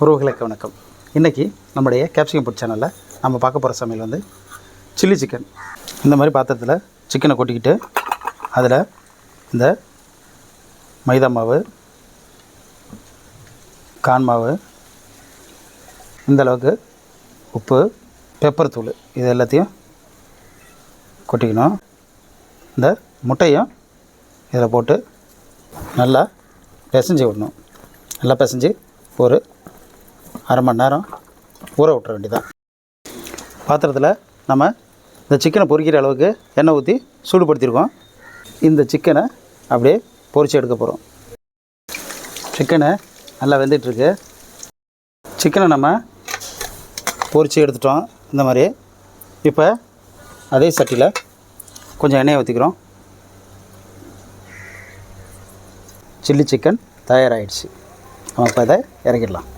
உறவுகளுக்கு வணக்கம். இன்றைக்கி நம்முடைய கேப்சிகம் ஃபுட் சேனலில் நம்ம பார்க்க போகிற சமையல் வந்து சில்லி சிக்கன். இந்த மாதிரி பாத்திரத்தில் சிக்கனை கொட்டிக்கிட்டு அதில் இந்த மைதா மாவு, கார்ன் மாவு, இந்த அளவுக்கு உப்பு, பெப்பர் தூள் இது எல்லாத்தையும் கொட்டிக்கணும். இந்த முட்டையும் இதில் போட்டு நல்லா பிசைஞ்சு விடணும். நல்லா பிசைஞ்சு ஒரு அரை மணி நேரம் ஊற விட்டுற வேண்டியதான். பாத்திரத்தில் நம்ம இந்த சிக்கனை பொரிக்கிற அளவுக்கு எண்ணெய் ஊற்றி சூடுபடுத்தியிருக்கோம். இந்த சிக்கனை அப்படியே பொரித்து எடுக்க போகிறோம். சிக்கனை நல்லா வெந்துட்டுருக்கு. சிக்கனை நம்ம பொரித்து எடுத்துட்டோம் இந்த மாதிரி. இப்போ அதே சட்டியில் கொஞ்சம் எண்ணெயை ஊற்றிக்கிறோம். சில்லி சிக்கன் தயாராகிடுச்சு. நம்ம இப்போ இதை இறக்கிடலாம்.